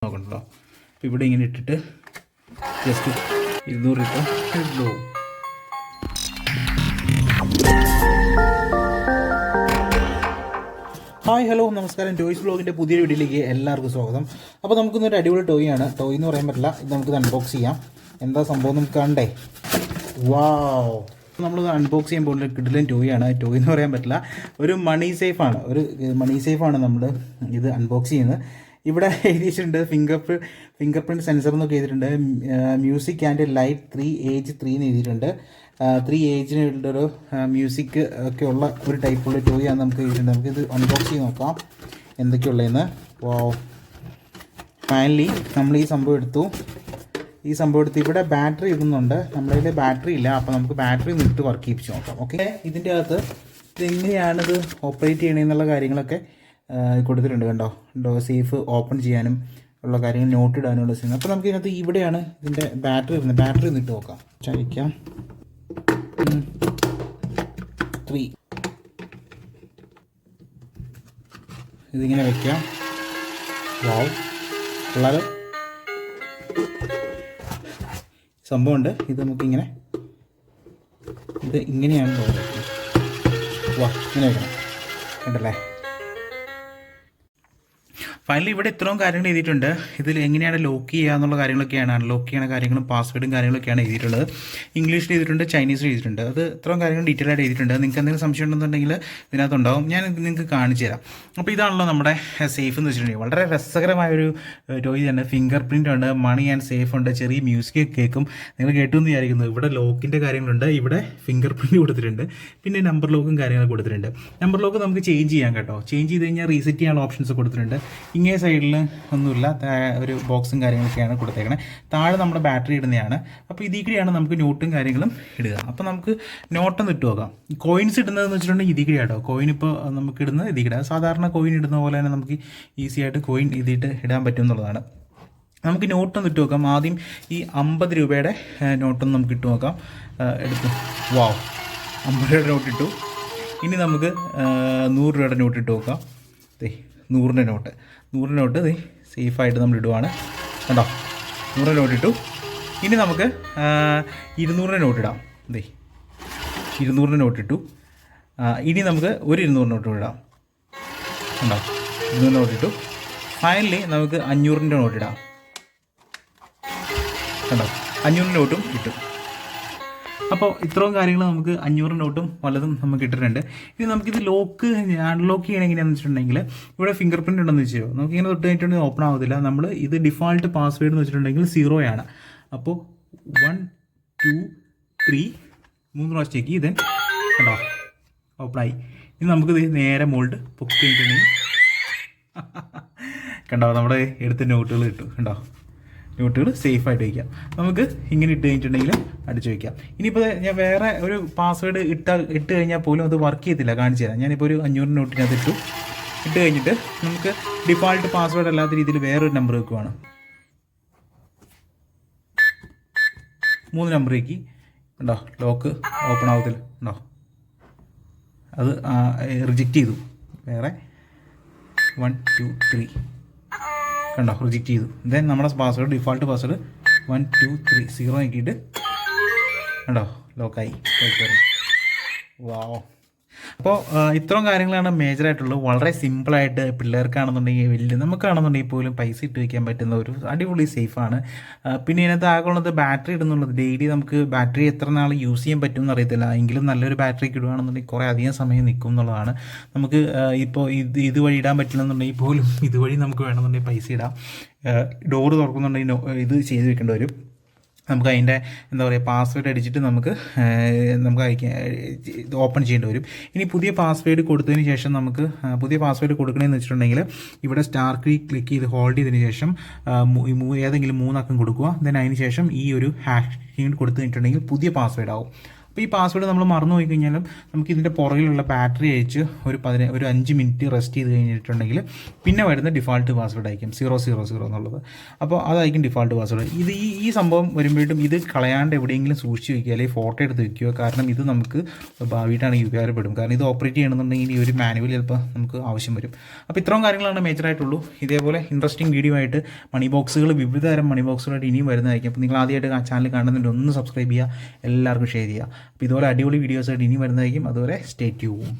നോക്കണ്ടല്ലോ. അപ്പോൾ ഇവിടെ ഇങ്ങനെ ഇട്ടിട്ട് ജസ്റ്റ് 200 ഇട്ടു. ഹായ് ഹലോ നമസ്കാരം. ടോയ്സ് വ്ലോഗിൻ്റെ പുതിയൊരു വീഡിയോയിലേക്ക് എല്ലാവർക്കും സ്വാഗതം. അപ്പോൾ നമുക്കിന്നൊരു അടിപൊളി ടോയ് ആണ്. ടോയ് എന്ന് പറയാൻ പറ്റില്ല, ഇത് നമുക്കിത് അൺബോക്സ് ചെയ്യാം. എന്താ സംഭവം നമുക്ക് കണ്ടേ. വാവ്, നമ്മൾ അൺബോക്സ് ചെയ്യുമ്പോൾ കിടിലൻ ടോയ് ആണ്. ടോയ് എന്ന് പറയാൻ പറ്റില്ല, ഒരു മണി സേഫാണ് നമ്മൾ ഇത് അൺബോക്സ് ചെയ്യുന്നത്. ഇവിടെ എഴുതിയിട്ടുണ്ട് ഫിംഗർ പ്രിൻറ്റ് സെൻസർ എന്നൊക്കെ എഴുതിയിട്ടുണ്ട്. മ്യൂസിക് ആൻഡ് ലൈറ്റ് 3 എന്ന് എഴുതിയിട്ടുണ്ട്. 3 ഏജിനുള്ളൊരു മ്യൂസിക് ഒക്കെ ഉള്ള ഒരു ടൈപ്പുള്ള ടോയ് ആണ് നമുക്ക് എഴുതിയിട്ടുണ്ട്. നമുക്കിത് അൺബോക്സ് ചെയ്ത് നോക്കാം എന്തൊക്കെയുള്ളതെന്ന്. വാവ്, ഫൈനലി നമ്മൾ ഈ സംഭവം എടുത്തു. ഇവിടെ ബാറ്ററി ഇടുന്നുണ്ട്. നമ്മുടെ ബാറ്ററി ഇല്ല, അപ്പോൾ നമുക്ക് ബാറ്ററി ഇട്ട് വർക്ക് ചെയ്യിപ്പിച്ച് നോക്കാം. ഓക്കെ, ഇതിൻ്റെ അകത്ത് ഇതെങ്ങനെയാണിത് ഓപ്പറേറ്റ് ചെയ്യണമെന്നുള്ള കാര്യങ്ങളൊക്കെ കൊടുത്തിട്ടുണ്ട്. കണ്ടോ, സേഫ് ഓപ്പൺ ചെയ്യാനും ഉള്ള കാര്യങ്ങൾ, നോട്ട് ഇടാനുള്ള സീൻ. അപ്പോൾ നമുക്ക് ഇതിനകത്ത് ഇവിടെയാണ് ഇതിൻ്റെ ബാറ്ററി ഇരുന്നത്. ബാറ്ററി ഒന്നിട്ട് നോക്കാം. ചായക്കാം 3 ഇതിങ്ങനെ വയ്ക്കാം. വാവ്, വളരെ സംഭവമുണ്ട്. ഇത് നമുക്കിങ്ങനെ ഇങ്ങനെയാണ് തോന്നുന്നത്. വാ, ഇങ്ങനെ വയ്ക്കണം. കണ്ടല്ലേ. ഫൈനലി ഇവിടെ ഇത്രയും കാര്യങ്ങൾ എഴുതിയിട്ടുണ്ട്. ഇതിൽ എങ്ങനെയാണ് ലോക്ക് ചെയ്യുക എന്നുള്ള കാര്യങ്ങളൊക്കെയാണ്, അൺലോക്ക് ചെയ്യുന്ന കാര്യങ്ങളും പാസ്വേഡും കാര്യങ്ങളൊക്കെയാണ് എഴുതിയിട്ടുള്ളത്. ഇംഗ്ലീഷിൽ എഴുതിയിട്ടുണ്ട്, ചൈനീസിൽ എഴുതിയിട്ടുണ്ട്. അത് ഇത്രയും കാര്യങ്ങൾ ഡീറ്റെയിൽ ആയിട്ട് എഴുതിയിട്ടുണ്ട്. നിങ്ങൾക്ക് എന്തെങ്കിലും സംശയം ഉണ്ടെന്നുണ്ടെങ്കിൽ ഇതിനകത്തുണ്ടാവും, ഞാൻ നിങ്ങൾക്ക് കാണിച്ചു തരാം. അപ്പോൾ ഇതാണല്ലോ നമ്മുടെ സേഫ് എന്ന് വെച്ചിട്ടുണ്ടെങ്കിൽ വളരെ രസകരമായൊരു ടോയ് തന്നെ. ഫിംഗർ പ്രിൻ്റ് ഉണ്ട്, മണി ആൻഡ് സേഫ് ഉണ്ട്, ചെറിയ മ്യൂസിക് കേൾക്കും. നിങ്ങൾ കേട്ടു എന്ന് വിചാരിക്കുന്നു. ഇവിടെ ലോക്കിൻ്റെ കാര്യങ്ങളുണ്ട്, ഇവിടെ ഫിംഗർ പ്രിൻ്റ് കൊടുത്തിട്ടുണ്ട്, പിന്നെ നമ്പർ ലോക്കും കാര്യങ്ങളൊക്കെ കൊടുത്തിട്ടുണ്ട്. നമ്പർ ലോക്ക് നമുക്ക് ചേഞ്ച് ചെയ്യാം കേട്ടോ. ചേഞ്ച് ചെയ്ത് കഴിഞ്ഞാൽ റീസെറ്റ് ചെയ്യാനുള്ള ഓപ്ഷൻസ് കൊടുത്തിട്ടുണ്ട്. ഇങ്ങേ സൈഡിൽ ഒന്നുമില്ല, ഒരു ബോക്സും കാര്യങ്ങളൊക്കെയാണ് കൊടുത്തേക്കണേ. താഴെ നമ്മുടെ ബാറ്ററി ഇടുന്നതാണ്. അപ്പോൾ ഇതിൽ കൂടിയാണ് നമുക്ക് നോട്ടും കാര്യങ്ങളും ഇടുക. അപ്പോൾ നമുക്ക് നോട്ടൊന്ന് ഇട്ട് നോക്കാം. കോയിൻസ് ഇടുന്നതെന്ന് വെച്ചിട്ടുണ്ടെങ്കിൽ ഇതിൽ കൂടിയാട്ടോ. കോയിൻ ഇപ്പോൾ നമുക്ക് ഇടുന്നത് ഇതിൽ കൂടെ. സാധാരണ കോയിൻ ഇടുന്ന പോലെ തന്നെ നമുക്ക് ഈസി ആയിട്ട് കോയിൻ ഇതിട്ട് ഇടാൻ പറ്റും എന്നുള്ളതാണ്. നമുക്ക് നോട്ടൊന്ന് ഇട്ട് നോക്കാം. ആദ്യം ഈ 50 രൂപയുടെ നോട്ടൊന്ന് നമുക്ക് ഇട്ട് നോക്കാം. എടുത്തു. വാവ്, 50 രൂപയുടെ നോട്ട് ഇട്ടു. ഇനി നമുക്ക് 100 രൂപയുടെ നോട്ട് ഇട്ട് നോക്കാം. 100 നോട്ട് സേഫായിട്ട് നമ്മൾ ഇടുവാണ്. കണ്ടോ, 100 നോട്ട് ഇട്ടു. ഇനി നമുക്ക് 200 നോട്ട് ഇടാം. 200 നോട്ട് ഇട്ടു. ഇനി നമുക്ക് ഒരു 200 നോട്ട് ഇടാം. കണ്ടോ, 200 നോട്ട് ഇട്ടു. ഫൈനലി നമുക്ക് 500 നോട്ട് ഇടാം. കണ്ടോ, 500 നോട്ടും ഇട്ടു. അപ്പോൾ ഇത്രയും കാര്യങ്ങൾ നമുക്ക് 500 നോട്ടും പലതും നമുക്ക് ഇട്ടിട്ടുണ്ട്. ഇനി നമുക്കിത് അൺലോക്ക് ചെയ്യണം എങ്ങനെയാണെന്ന് വെച്ചിട്ടുണ്ടെങ്കിൽ ഇവിടെ ഫിംഗർ പ്രിൻ്റ് ഉണ്ടെന്ന് വെച്ചോ. നമുക്കിങ്ങനെ തൊട്ട് കഴിഞ്ഞിട്ടുണ്ടെങ്കിൽ ഓപ്പൺ ആവത്തില്ല. നമ്മൾ ഇത് ഡിഫോൾട്ട് പാസ്വേഡ് എന്ന് വെച്ചിട്ടുണ്ടെങ്കിൽ 0 ആണ്. അപ്പോൾ 1 2 3 3 പ്രാവശ്യത്തേക്ക് ഇതൻ കണ്ടോ ഓപ്പണായി. ഇനി നമുക്കിത് നേരെ മോൾഡ് പൊക്കി കഴിഞ്ഞിട്ടുണ്ടെങ്കിൽ കണ്ടോ നമ്മുടെ എടുത്ത നോട്ടുകൾ കിട്ടും. കണ്ടോ, നോട്ടുകൾ സേഫായിട്ട് വയ്ക്കാം. നമുക്ക് ഇങ്ങനെ ഇട്ട് കഴിഞ്ഞിട്ടുണ്ടെങ്കിൽ അടിച്ചു വയ്ക്കാം. ഇനിയിപ്പോൾ ഞാൻ വേറെ ഒരു പാസ്വേഡ് ഇട്ട് കഴിഞ്ഞാൽ പോലും അത് വർക്ക് ചെയ്യത്തില്ല. കാണിച്ചു തരാം. ഞാനിപ്പോൾ ഒരു 500 നോട്ടിനകത്ത് ഇട്ട് കഴിഞ്ഞിട്ട് നമുക്ക് ഡിഫോൾട്ട് പാസ്വേഡ് അല്ലാത്ത രീതിയിൽ വേറൊരു നമ്പർ വെക്കുവാണ്. 3 നമ്പറേക്ക് ഉണ്ടോ ലോക്ക് ഓപ്പൺ ആവത്തില്ല. ഉണ്ടോ, അത് റിജക്റ്റ് ചെയ്തു. വേറെ 1 2 3 കണ്ടോ, റിജക്റ്റ് ചെയ്തു. ദെൻ നമ്മുടെ പാസ്വേഡ് ഡിഫോൾട്ട് പാസ്വേഡ് 1 2 3 0 ആക്കിയിട്ട് കണ്ടോ ലോക്കായി. വാവ്. അപ്പോൾ ഇത്രയും കാര്യങ്ങളാണ് മേജറായിട്ടുള്ളത്. വളരെ സിമ്പിളായിട്ട് പിള്ളേർക്കാണെന്നുണ്ടെങ്കിൽ നമുക്കാണെന്നുണ്ടെങ്കിൽ പോലും പൈസ ഇട്ട് വയ്ക്കാൻ പറ്റുന്ന ഒരു അടിപൊളി സേഫാണ്. പിന്നെ ഇതിനകത്ത് ആകുള്ളത് ബാറ്ററി ഇടുന്നുള്ളത്. ഡെയിലി നമുക്ക് ബാറ്ററി എത്ര നാൾ യൂസ് ചെയ്യാൻ പറ്റും എന്നറിയത്തില്ല. എങ്കിലും നല്ലൊരു ബാറ്ററിക്ക് ഇടുകയാണെന്നുണ്ടെങ്കിൽ കുറേ അധികം സമയം നിൽക്കും എന്നുള്ളതാണ്. നമുക്ക് ഇപ്പോൾ ഇതുവഴി ഇടാൻ പറ്റില്ലെന്നുണ്ടെങ്കിൽ പോലും ഇതുവഴി നമുക്ക് വേണമെന്നുണ്ടെങ്കിൽ പൈസ ഇടാം. ഡോറ് തുറക്കുന്നുണ്ടെങ്കിൽ ഇത് ചെയ്ത് വെക്കേണ്ടി വരും. നമുക്ക് അതിൻ്റെ എന്താ പറയുക പാസ്വേഡ് അടിച്ചിട്ട് നമുക്ക് ഓപ്പൺ ചെയ്യേണ്ടി വരും. ഇനി പുതിയ പാസ്വേഡ് കൊടുത്തതിന് ശേഷം നമുക്ക് പുതിയ പാസ്വേഡ് കൊടുക്കണമെന്ന് വെച്ചിട്ടുണ്ടെങ്കിൽ ഇവിടെ സ്റ്റാർ കീ ക്ലിക്ക് ചെയ്ത് ഹോൾഡ് ചെയ്തതിന് ശേഷം ഏതെങ്കിലും 3 അക്കം കൊടുക്കുക. ദെൻ അതിന് ശേഷം ഈ ഒരു ഹാഷ് കൊടുത്തു കഴിഞ്ഞിട്ടുണ്ടെങ്കിൽ പുതിയ പാസ്വേഡ് ആവും. അപ്പോൾ ഈ പാസ്വേഡ് നമ്മൾ മറന്നു പോയി കഴിഞ്ഞാലും നമുക്ക് ഇതിൻ്റെ പുറകിലുള്ള ബാറ്ററി അയച്ച് ഒരു 5 മിനിറ്റ് റെസ്റ്റ് ചെയ്ത് കഴിഞ്ഞിട്ടുണ്ടെങ്കിൽ പിന്നെ വരുന്ന ഡിഫാൾട്ട് പാസ്വേഡ് ആയിരിക്കും 000 എന്നുള്ളത്. അപ്പോൾ അതായിരിക്കും ഡിഫാൾട്ട് പാസ്വേഡ്. ഇത് ഈ സംഭവം വരുമ്പോഴേക്കും ഇത് കളയാണ്ട് എവിടെയെങ്കിലും സൂക്ഷിച്ച് വയ്ക്കുക, അല്ലെങ്കിൽ ഫോട്ടോ എടുത്ത് വയ്ക്കുക. കാരണം ഇത് നമുക്ക് ഭാവിയിട്ടാണെങ്കിൽ ഉപകാരപ്പെടും. കാരണം ഇത് ഓപ്പറേറ്റ് ചെയ്യണമെന്നുണ്ടെങ്കിൽ ഈ ഒരു മാനുവൽ ചിലപ്പോൾ നമുക്ക് ആവശ്യം വരും. അപ്പോൾ ഇത്രയും കാര്യങ്ങളാണ് മേജറായിട്ടുള്ളൂ. ഇതേപോലെ ഇൻട്രസ്റ്റിംഗ് വീഡിയോ ആയിട്ട് മണി ബോക്സുകൾ, വിവിധ തരം മണി ബോക്സുകളായിട്ട് ഇനിയും വരുന്നതായിരിക്കും. അപ്പോൾ നിങ്ങൾ ആദ്യമായിട്ട് ആ ചാനൽ കാണുന്നുണ്ട്, ഒന്ന് സബ്സ്ക്രൈബ് ചെയ്യുക, എല്ലാവർക്കും ഷെയർ ചെയ്യുക. അപ്പോൾ ഇതുപോലെ അടിപൊളി വീഡിയോസായിട്ട് ഇനി വരുന്നതായിരിക്കും. അതുവരെ സ്റ്റേ ട്യൂൺ.